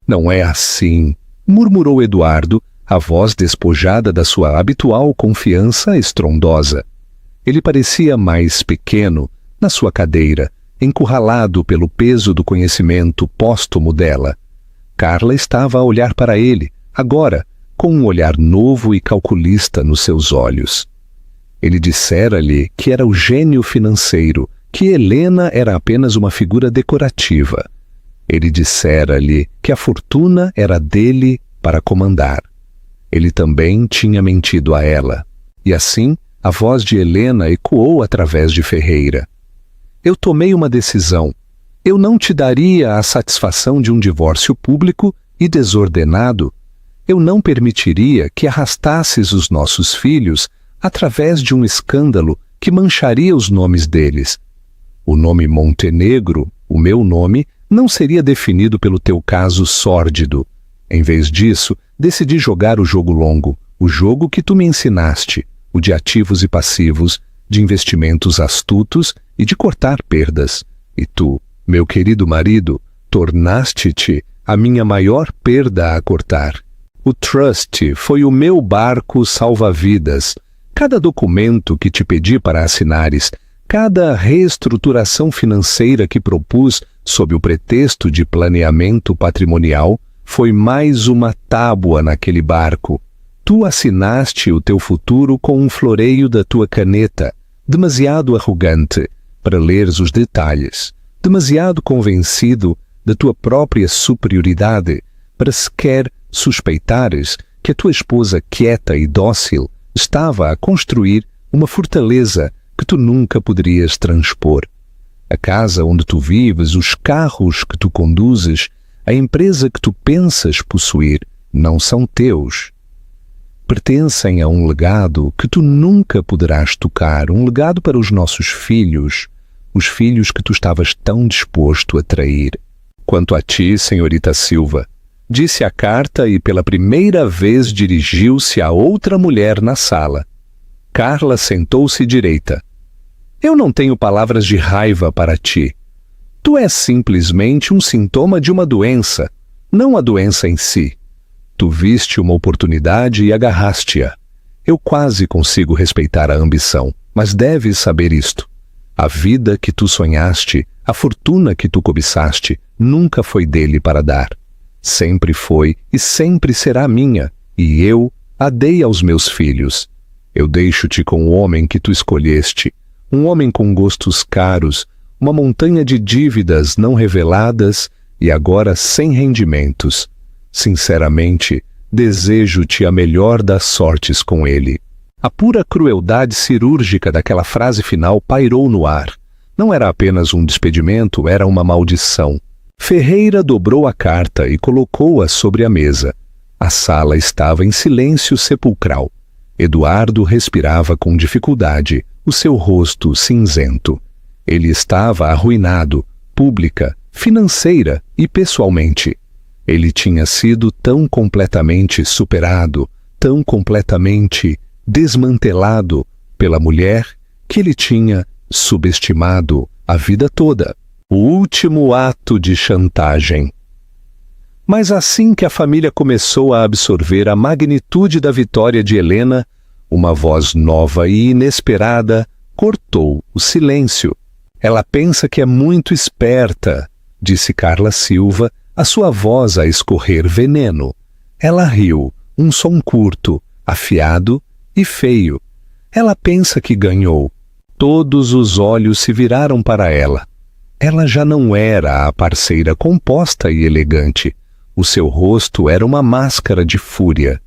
Não é assim, murmurou Eduardo, a voz despojada da sua habitual confiança estrondosa. Ele parecia mais pequeno, na sua cadeira, encurralado pelo peso do conhecimento póstumo dela. Carla estava a olhar para ele, agora, com um olhar novo e calculista nos seus olhos. Ele dissera-lhe que era o gênio financeiro, que Helena era apenas uma figura decorativa. Ele dissera-lhe que a fortuna era dele para comandar. Ele também tinha mentido a ela. E assim, a voz de Helena ecoou através de Ferreira. Eu tomei uma decisão. Eu não te daria a satisfação de um divórcio público e desordenado. Eu não permitiria que arrastasses os nossos filhos através de um escândalo que mancharia os nomes deles. O nome Montenegro, o meu nome, não seria definido pelo teu caso sórdido. Em vez disso, decidi jogar o jogo longo, o jogo que tu me ensinaste, o de ativos e passivos, de investimentos astutos e de cortar perdas. E tu, meu querido marido, tornaste-te a minha maior perda a cortar. O trust foi o meu barco salva-vidas. Cada documento que te pedi para assinares, cada reestruturação financeira que propus sob o pretexto de planeamento patrimonial, foi mais uma tábua naquele barco. Tu assinaste o teu futuro com um floreio da tua caneta, demasiado arrogante para leres os detalhes, demasiado convencido da tua própria superioridade para sequer suspeitares que a tua esposa quieta e dócil estava a construir uma fortaleza que tu nunca poderias transpor. A casa onde tu vives, os carros que tu conduzes, a empresa que tu pensas possuir, não são teus. Pertencem a um legado que tu nunca poderás tocar, um legado para os nossos filhos, os filhos que tu estavas tão disposto a trair. Quanto a ti, senhorita Silva, disse a carta e pela primeira vez dirigiu-se a outra mulher na sala. Carla sentou-se direita. Eu não tenho palavras de raiva para ti. Tu és simplesmente um sintoma de uma doença, não a doença em si. Tu viste uma oportunidade e agarraste-a. Eu quase consigo respeitar a ambição, mas deves saber isto. A vida que tu sonhaste, a fortuna que tu cobiçaste, nunca foi dele para dar. Sempre foi e sempre será minha, e eu a dei aos meus filhos. Eu deixo-te com o homem que tu escolheste, um homem com gostos caros, uma montanha de dívidas não reveladas e agora sem rendimentos. Sinceramente, desejo-te a melhor das sortes com ele. A pura crueldade cirúrgica daquela frase final pairou no ar. Não era apenas um despedimento, era uma maldição. Ferreira dobrou a carta e colocou-a sobre a mesa. A sala estava em silêncio sepulcral. Eduardo respirava com dificuldade, o seu rosto cinzento. Ele estava arruinado, pública, financeira e pessoalmente. Ele tinha sido tão completamente superado, tão completamente desmantelado pela mulher que ele tinha subestimado a vida toda. O último ato de chantagem. Mas assim que a família começou a absorver a magnitude da vitória de Helena, uma voz nova e inesperada cortou o silêncio. Ela pensa que é muito esperta, disse Carla Silva, a sua voz a escorrer veneno. Ela riu, um som curto, afiado e feio. Ela pensa que ganhou. Todos os olhos se viraram para ela. Ela já não era a parceira composta e elegante. O seu rosto era uma máscara de fúria.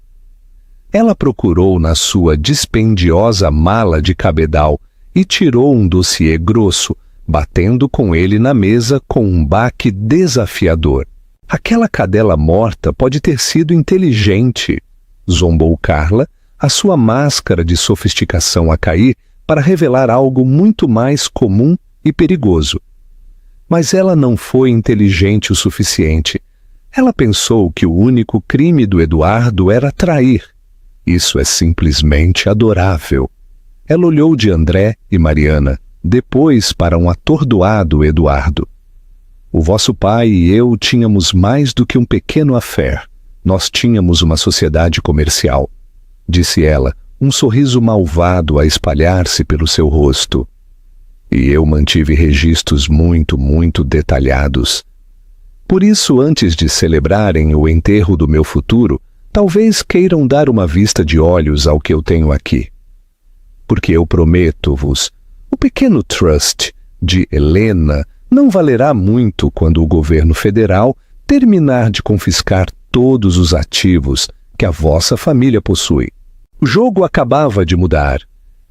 Ela procurou na sua dispendiosa mala de cabedal e tirou um dossiê grosso, batendo com ele na mesa com um baque desafiador. Aquela cadela morta pode ter sido inteligente, zombou Carla, a sua máscara de sofisticação a cair para revelar algo muito mais comum e perigoso. Mas ela não foi inteligente o suficiente. Ela pensou que o único crime do Eduardo era trair. Isso é simplesmente adorável. Ela olhou de André e Mariana, depois para um atordoado Eduardo. O vosso pai e eu tínhamos mais do que um pequeno affair. Nós tínhamos uma sociedade comercial, disse ela, um sorriso malvado a espalhar-se pelo seu rosto. E eu mantive registros muito detalhados. Por isso, antes de celebrarem o enterro do meu futuro, talvez queiram dar uma vista de olhos ao que eu tenho aqui. Porque eu prometo-vos, o pequeno trust de Helena não valerá muito quando o governo federal terminar de confiscar todos os ativos que a vossa família possui. O jogo acabava de mudar.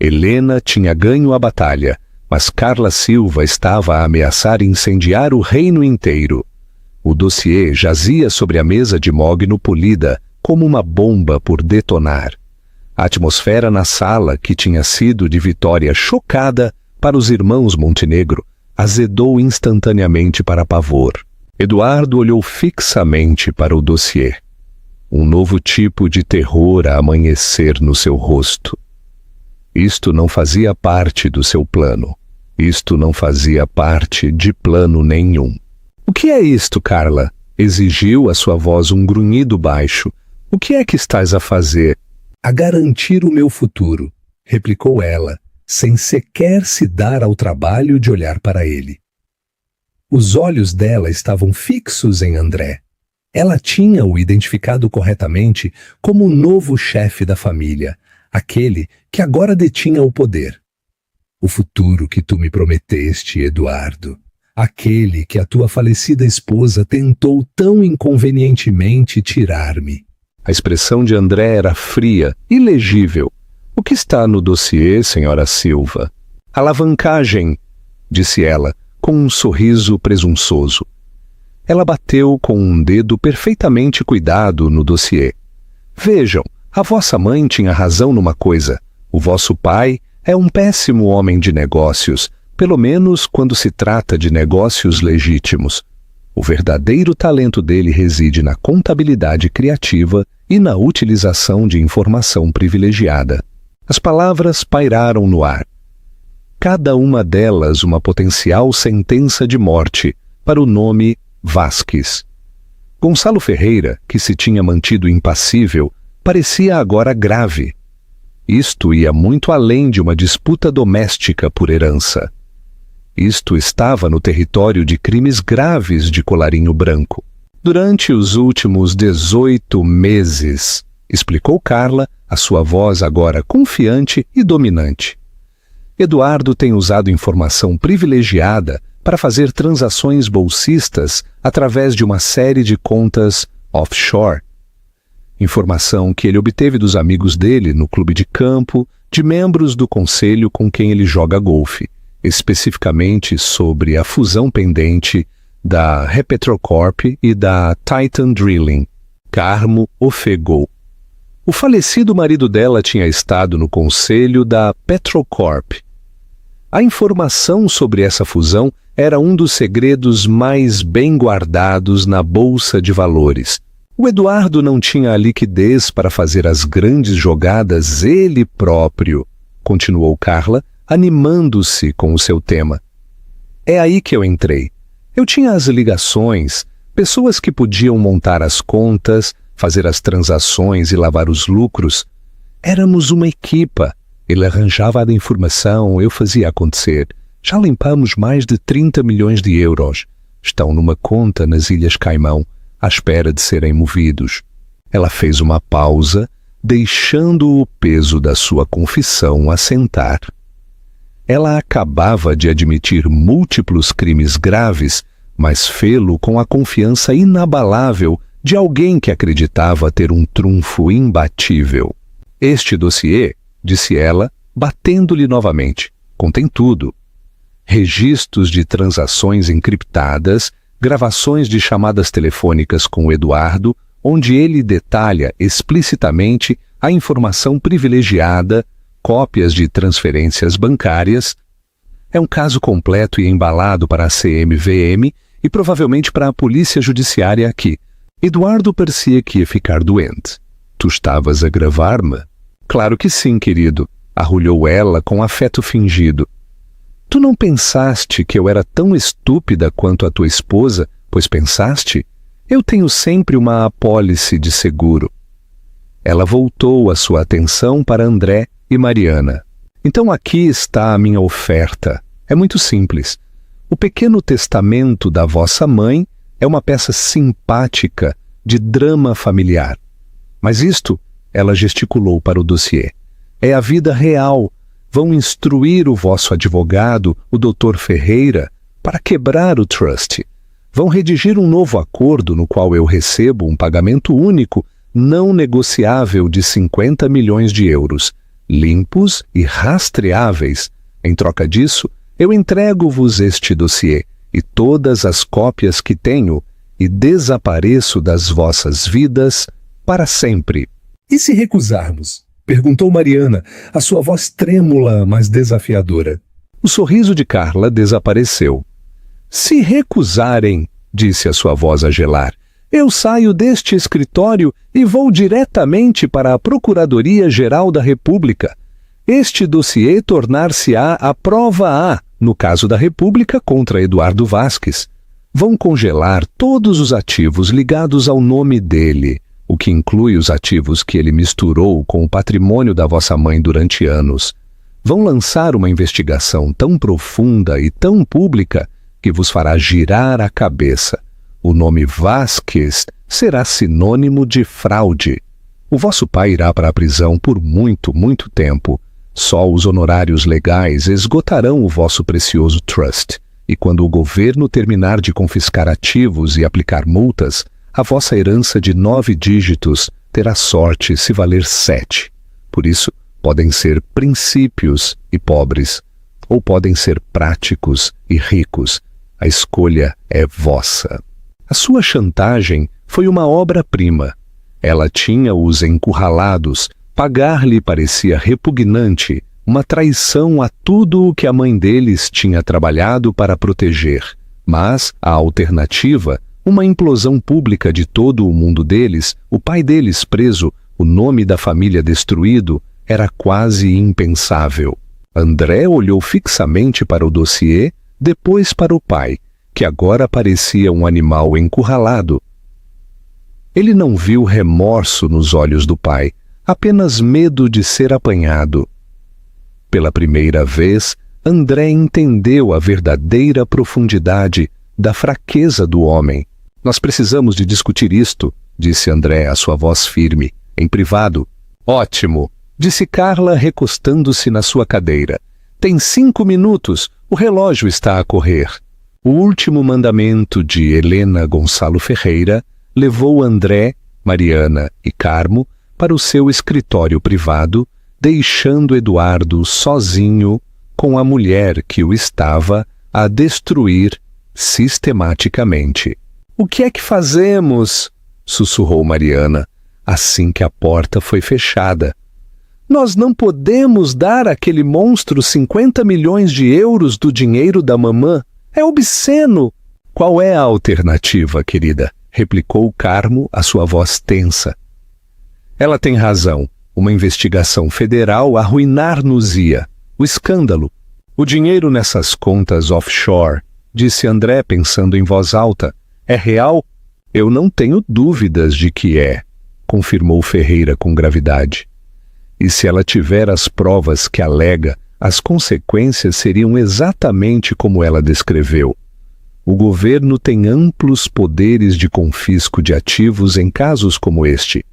Helena tinha ganho a batalha, mas Carla Silva estava a ameaçar incendiar o reino inteiro. O dossiê jazia sobre a mesa de mogno polida, como uma bomba por detonar. A atmosfera na sala, que tinha sido de vitória chocada para os irmãos Montenegro, azedou instantaneamente para pavor. Eduardo olhou fixamente para o dossiê. Um novo tipo de terror a amanhecer no seu rosto. Isto não fazia parte do seu plano. Isto não fazia parte de plano nenhum. O que é isto, Carla? Exigiu a sua voz um grunhido baixo. O que é que estás a fazer? A garantir o meu futuro, replicou ela, sem sequer se dar ao trabalho de olhar para ele. Os olhos dela estavam fixos em André. Ela tinha-o identificado corretamente como o novo chefe da família, aquele que agora detinha o poder. O futuro que tu me prometeste, Eduardo. Aquele que a tua falecida esposa tentou tão inconvenientemente tirar-me. A expressão de André era fria, ilegível. O que está no dossiê, senhora Silva? Alavancagem, disse ela, com um sorriso presunçoso. Ela bateu com um dedo perfeitamente cuidado no dossiê. Vejam, a vossa mãe tinha razão numa coisa. O vosso pai é um péssimo homem de negócios, pelo menos quando se trata de negócios legítimos. O verdadeiro talento dele reside na contabilidade criativa e na utilização de informação privilegiada. As palavras pairaram no ar. Cada uma delas uma potencial sentença de morte para o nome Vasques. Gonçalo Ferreira, que se tinha mantido impassível, parecia agora grave. Isto ia muito além de uma disputa doméstica por herança. Isto estava no território de crimes graves de colarinho branco. Durante os últimos 18 meses, explicou Carla, a sua voz agora confiante e dominante. Eduardo tem usado informação privilegiada para fazer transações bolsistas através de uma série de contas offshore. Informação que ele obteve dos amigos dele no clube de campo, de membros do conselho com quem ele joga golfe, especificamente sobre a fusão pendente da Repetrocorp e da Titan Drilling. Carmo ofegou. O falecido marido dela tinha estado no conselho da Petrocorp. A informação sobre essa fusão era um dos segredos mais bem guardados na Bolsa de Valores. O Eduardo não tinha a liquidez para fazer as grandes jogadas ele próprio, continuou Carla, animando-se com o seu tema. É aí que eu entrei. Eu tinha as ligações, pessoas que podiam montar as contas, fazer as transações e lavar os lucros. Éramos uma equipa. Ele arranjava a informação, eu fazia acontecer. Já limpamos mais de 30 milhões de euros. Estão numa conta nas Ilhas Caimão, à espera de serem movidos. Ela fez uma pausa, deixando o peso da sua confissão assentar. Ela acabava de admitir múltiplos crimes graves, mas fê-lo com a confiança inabalável de alguém que acreditava ter um trunfo imbatível. Este dossiê, disse ela, batendo-lhe novamente, contém tudo. Registros de transações encriptadas, gravações de chamadas telefônicas com o Eduardo, onde ele detalha explicitamente a informação privilegiada, cópias de transferências bancárias. É um caso completo e embalado para a CMVM e provavelmente para a Polícia Judiciária aqui. Eduardo parecia que ia ficar doente. Tu estavas a gravar-me? Claro que sim, querido, arrulhou ela com afeto fingido. Tu não pensaste que eu era tão estúpida quanto a tua esposa, pois pensaste? Eu tenho sempre uma apólice de seguro. Ela voltou a sua atenção para André e Mariana. Então aqui está a minha oferta. É muito simples. O pequeno testamento da vossa mãe é uma peça simpática de drama familiar. Mas isto, ela gesticulou para o dossiê, é a vida real. Vão instruir o vosso advogado, o Dr. Ferreira, para quebrar o trust. Vão redigir um novo acordo no qual eu recebo um pagamento único, não negociável de 50 milhões de euros, limpos e rastreáveis. Em troca disso, eu entrego-vos este dossiê e todas as cópias que tenho e desapareço das vossas vidas para sempre. E se recusarmos? Perguntou Mariana, a sua voz trêmula, mas desafiadora. O sorriso de Carla desapareceu. Se recusarem, disse a sua voz a gelar, eu saio deste escritório e vou diretamente para a Procuradoria-Geral da República. Este dossiê tornar-se-á a prova A, no caso da República, contra Eduardo Vasques. Vão congelar todos os ativos ligados ao nome dele, o que inclui os ativos que ele misturou com o patrimônio da vossa mãe durante anos. Vão lançar uma investigação tão profunda e tão pública que vos fará girar a cabeça. O nome Vasques será sinônimo de fraude. O vosso pai irá para a prisão por muito, muito tempo. Só os honorários legais esgotarão o vosso precioso trust. E quando o governo terminar de confiscar ativos e aplicar multas, a vossa herança de 9 dígitos terá sorte se valer 7. Por isso, podem ser princípios e pobres, ou podem ser práticos e ricos. A escolha é vossa. A sua chantagem foi uma obra-prima. Ela tinha-os encurralados, pagar-lhe parecia repugnante, uma traição a tudo o que a mãe deles tinha trabalhado para proteger. Mas a alternativa, uma implosão pública de todo o mundo deles, o pai deles preso, o nome da família destruído, era quase impensável. André olhou fixamente para o dossiê, depois para o pai, que agora parecia um animal encurralado. Ele não viu remorso nos olhos do pai, apenas medo de ser apanhado. Pela primeira vez, André entendeu a verdadeira profundidade da fraqueza do homem. Nós precisamos de discutir isto, disse André, a sua voz firme, em privado. Ótimo, disse Carla, recostando-se na sua cadeira. Tem 5 minutos, o relógio está a correr. O último mandamento de Helena Gonçalo Ferreira levou André, Mariana e Carmo para o seu escritório privado, deixando Eduardo sozinho com a mulher que o estava a destruir sistematicamente. O que é que fazemos? Sussurrou Mariana, assim que a porta foi fechada. Nós não podemos dar àquele monstro 50 milhões de euros do dinheiro da mamã. É obsceno! Qual é a alternativa, querida? Replicou Carmo, a sua voz tensa. Ela tem razão. Uma investigação federal arruinar-nos-ia. O escândalo. O dinheiro nessas contas offshore, disse André pensando em voz alta. É real? Eu não tenho dúvidas de que é, confirmou Ferreira com gravidade. E se ela tiver as provas que alega, as consequências seriam exatamente como ela descreveu. O governo tem amplos poderes de confisco de ativos em casos como este.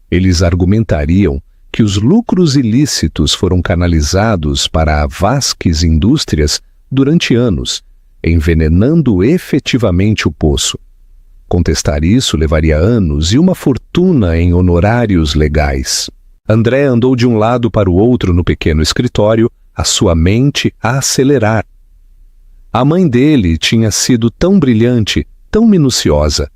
Eles argumentariam que os lucros ilícitos foram canalizados para a Vasques Indústrias durante anos, envenenando efetivamente o poço. Contestar isso levaria anos e uma fortuna em honorários legais. André andou de um lado para o outro no pequeno escritório, a sua mente a acelerar. A mãe dele tinha sido tão brilhante, tão minuciosa.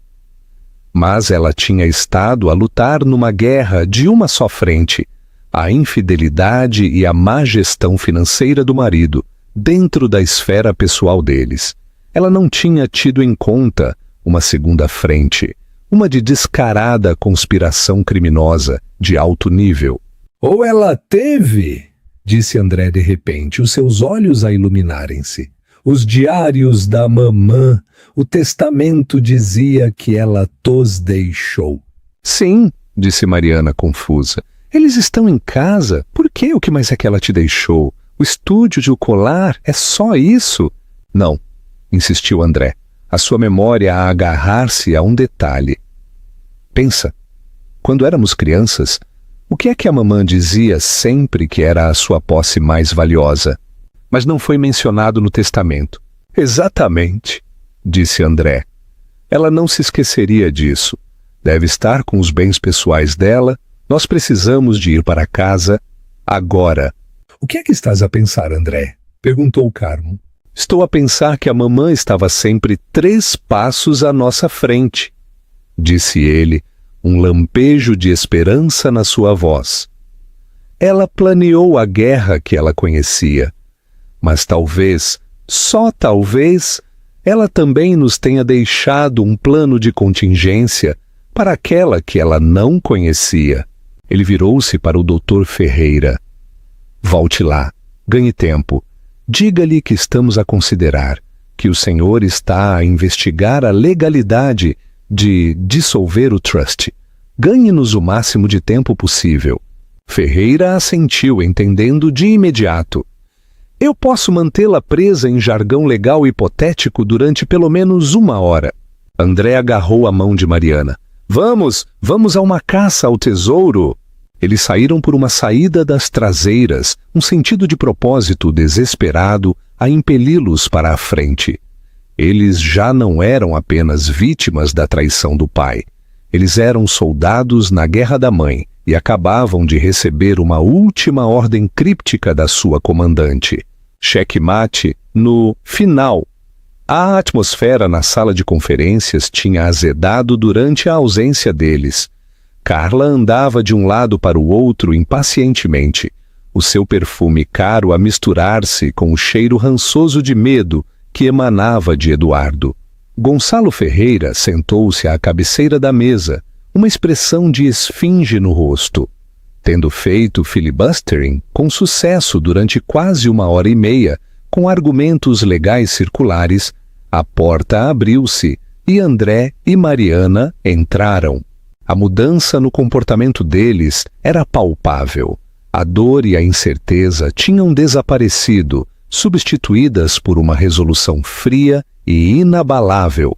Mas ela tinha estado a lutar numa guerra de uma só frente, a infidelidade e a má gestão financeira do marido, dentro da esfera pessoal deles. Ela não tinha tido em conta uma segunda frente, uma de descarada conspiração criminosa, de alto nível. Ou ela teve, disse André de repente, os seus olhos a iluminarem-se. Os diários da mamã, o testamento dizia que ela tos deixou. Sim, disse Mariana confusa. Eles estão em casa. Por quê? O que mais é que ela te deixou? O estúdio de o colar? É só isso? Não, insistiu André. A sua memória a agarrar-se a um detalhe. Pensa, quando éramos crianças, o que é que a mamã dizia sempre que era a sua posse mais valiosa? Mas não foi mencionado no testamento. Exatamente, disse André. Ela não se esqueceria disso. Deve estar com os bens pessoais dela. Nós precisamos de ir para casa agora. O que é que estás a pensar, André? Perguntou Carmo. Estou a pensar que a mamã estava sempre 3 passos à nossa frente, disse ele, um lampejo de esperança na sua voz. Ela planeou a guerra que ela conhecia. Mas talvez, só talvez, ela também nos tenha deixado um plano de contingência para aquela que ela não conhecia. Ele virou-se para o Dr. Ferreira. Volte lá, ganhe tempo. Diga-lhe que estamos a considerar, que o senhor está a investigar a legalidade de dissolver o trust. Ganhe-nos o máximo de tempo possível. Ferreira assentiu, entendendo de imediato. Eu posso mantê-la presa em jargão legal hipotético durante pelo menos 1 hora. André agarrou a mão de Mariana. Vamos a uma caça ao tesouro. Eles saíram por uma saída das traseiras, um sentido de propósito desesperado a impeli-los para a frente. Eles já não eram apenas vítimas da traição do pai. Eles eram soldados na guerra da mãe e acabavam de receber uma última ordem críptica da sua comandante. Checkmate no final. A atmosfera na sala de conferências tinha azedado durante a ausência deles. Carla andava de um lado para o outro impacientemente, o seu perfume caro a misturar-se com o cheiro rançoso de medo que emanava de Eduardo. Gonçalo Ferreira sentou-se à cabeceira da mesa, uma expressão de esfinge no rosto. Tendo feito filibustering com sucesso durante quase 1h30, com argumentos legais circulares, a porta abriu-se e André e Mariana entraram. A mudança no comportamento deles era palpável. A dor e a incerteza tinham desaparecido, substituídas por uma resolução fria e inabalável.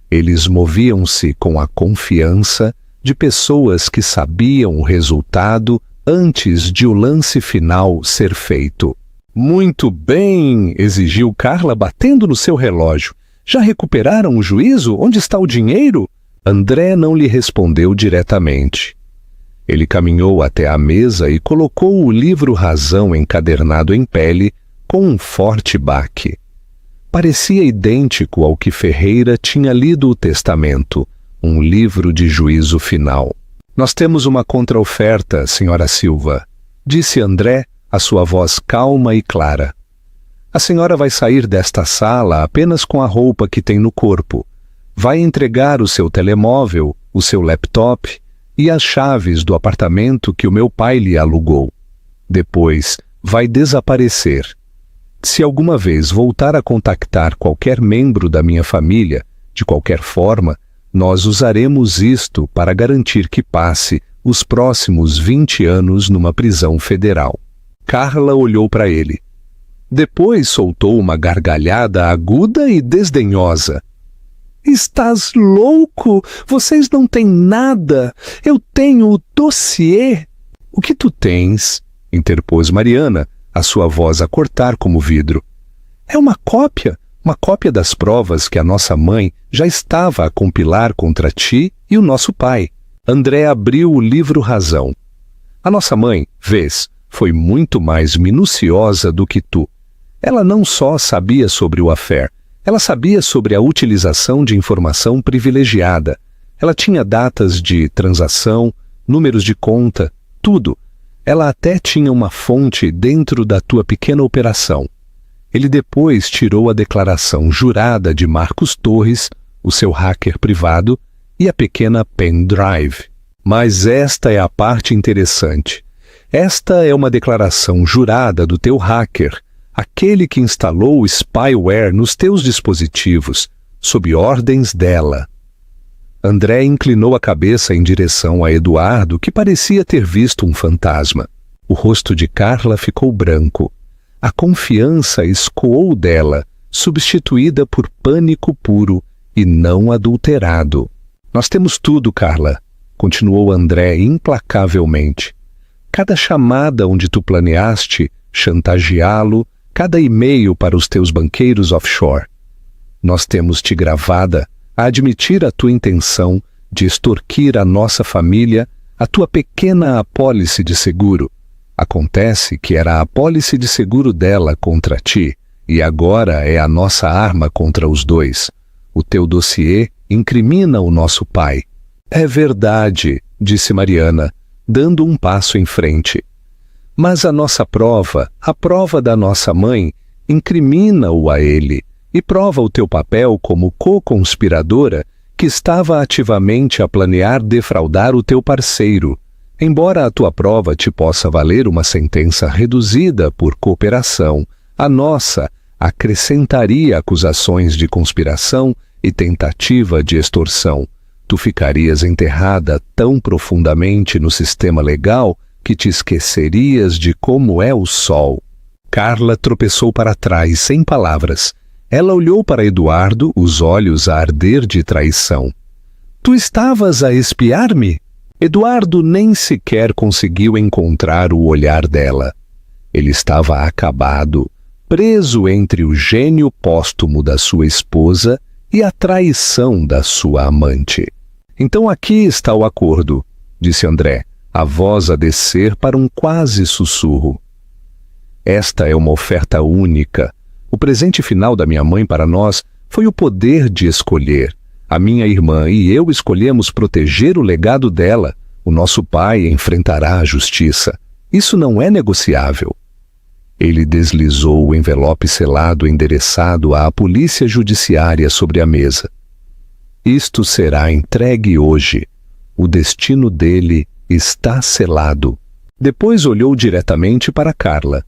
Eles moviam-se com a confiança de pessoas que sabiam o resultado antes de o lance final ser feito. Muito bem, exigiu Carla batendo no seu relógio. Já recuperaram o juízo? Onde está o dinheiro? André não lhe respondeu diretamente. Ele caminhou até a mesa e colocou o livro Razão encadernado em pele com um forte baque. Parecia idêntico ao que Ferreira tinha lido o testamento, um livro de juízo final. Nós temos uma contraoferta, senhora Silva, disse André, a sua voz calma e clara. A senhora vai sair desta sala apenas com a roupa que tem no corpo. Vai entregar o seu telemóvel, o seu laptop e as chaves do apartamento que o meu pai lhe alugou. Depois, vai desaparecer. Se alguma vez voltar a contactar qualquer membro da minha família, de qualquer forma, nós usaremos isto para garantir que passe os próximos 20 anos numa prisão federal. Carla olhou para ele. Depois soltou uma gargalhada aguda e desdenhosa. Estás louco? Vocês não têm nada. Eu tenho o dossiê. O que tu tens? Interpôs Mariana, a sua voz a cortar como vidro. É uma cópia das provas que a nossa mãe já estava a compilar contra ti e o nosso pai. André abriu o livro Razão. A nossa mãe, vês, foi muito mais minuciosa do que tu. Ela não só sabia sobre o affair, ela sabia sobre a utilização de informação privilegiada. Ela tinha datas de transação, números de conta, tudo. Ela até tinha uma fonte dentro da tua pequena operação. Ele depois tirou a declaração jurada de Marcos Torres, o seu hacker privado, e a pequena pendrive. Mas esta é a parte interessante. Esta é uma declaração jurada do teu hacker, aquele que instalou o spyware nos teus dispositivos, sob ordens dela. André inclinou a cabeça em direção a Eduardo, que parecia ter visto um fantasma. O rosto de Carla ficou branco. A confiança escoou dela, substituída por pânico puro e não adulterado. Nós temos tudo, Carla, continuou André implacavelmente. Cada chamada onde tu planeaste chantageá-lo, cada e-mail para os teus banqueiros offshore. Nós temos te gravada a admitir a tua intenção de extorquir a nossa família, a tua pequena apólice de seguro. Acontece que era a apólice de seguro dela contra ti, e agora é a nossa arma contra os dois. O teu dossiê incrimina o nosso pai. É verdade, disse Mariana, dando um passo em frente. Mas a nossa prova, a prova da nossa mãe, incrimina-o a ele e prova o teu papel como co-conspiradora que estava ativamente a planear defraudar o teu parceiro. Embora a tua prova te possa valer uma sentença reduzida por cooperação, a nossa acrescentaria acusações de conspiração e tentativa de extorsão. Tu ficarias enterrada tão profundamente no sistema legal que te esquecerias de como é o sol. Carla tropeçou para trás, sem palavras. Ela olhou para Eduardo, os olhos a arder de traição. Tu estavas a espiar-me? Eduardo nem sequer conseguiu encontrar o olhar dela. Ele estava acabado, preso entre o gênio póstumo da sua esposa e a traição da sua amante. Então aqui está o acordo, disse André, a voz a descer para um quase sussurro. Esta é uma oferta única. O presente final da minha mãe para nós foi o poder de escolher. A minha irmã e eu escolhemos proteger o legado dela. O nosso pai enfrentará a justiça. Isso não é negociável. Ele deslizou o envelope selado endereçado à polícia judiciária sobre a mesa. Isto será entregue hoje. O destino dele está selado. Depois olhou diretamente para Carla.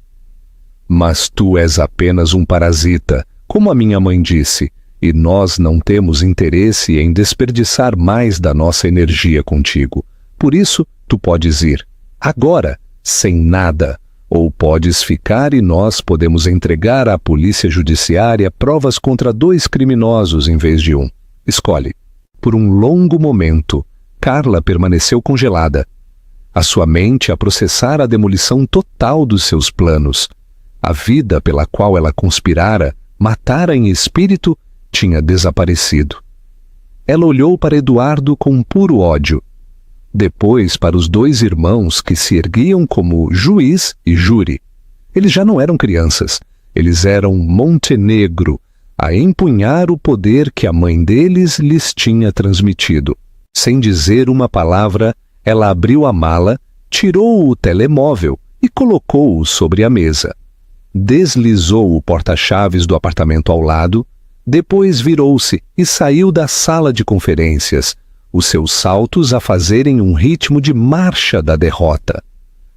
Mas tu és apenas um parasita, como a minha mãe disse, e nós não temos interesse em desperdiçar mais da nossa energia contigo. Por isso, tu podes ir, agora, sem nada, ou podes ficar e nós podemos entregar à polícia judiciária provas contra 2 criminosos em vez de 1. Escolhe. Por um longo momento, Carla permaneceu congelada. A sua mente a processar a demolição total dos seus planos. A vida pela qual ela conspirara, matara em espírito, tinha desaparecido. Ela olhou para Eduardo com puro ódio. Depois para os 2 irmãos que se erguiam como juiz e júri. Eles já não eram crianças, eles eram Montenegro, a empunhar o poder que a mãe deles lhes tinha transmitido. Sem dizer uma palavra, ela abriu a mala, tirou o telemóvel e colocou-o sobre a mesa. deslizou o porta-chaves do apartamento ao lado, depois virou-se e saiu da sala de conferências, os seus saltos a fazerem um ritmo de marcha da derrota.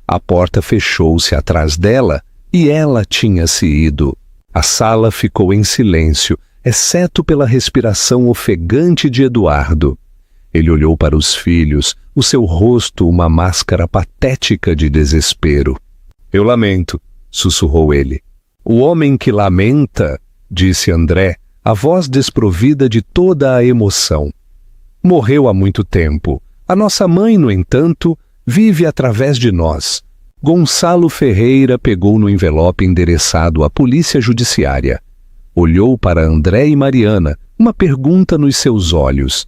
A porta fechou-se atrás dela e ela tinha se ido. A sala ficou em silêncio, exceto pela respiração ofegante de Eduardo. Ele olhou para os filhos, o seu rosto uma máscara patética de desespero. Eu lamento, sussurrou ele. O homem que lamenta, disse André, a voz desprovida de toda a emoção. Morreu há muito tempo. A nossa mãe, no entanto, vive através de nós. Gonçalo Ferreira pegou no envelope endereçado à Polícia Judiciária. Olhou para André e Mariana, uma pergunta nos seus olhos.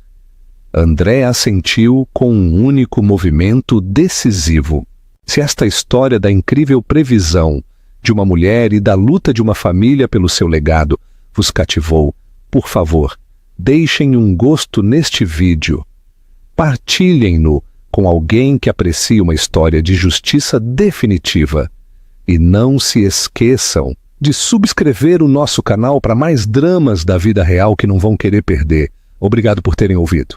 André assentiu com um único movimento decisivo. Se esta história da incrível previsão de uma mulher e da luta de uma família pelo seu legado vos cativou, por favor, deixem um gosto neste vídeo. Partilhem-no com alguém que aprecie uma história de justiça definitiva. E não se esqueçam de subscrever o nosso canal para mais dramas da vida real que não vão querer perder. Obrigado por terem ouvido.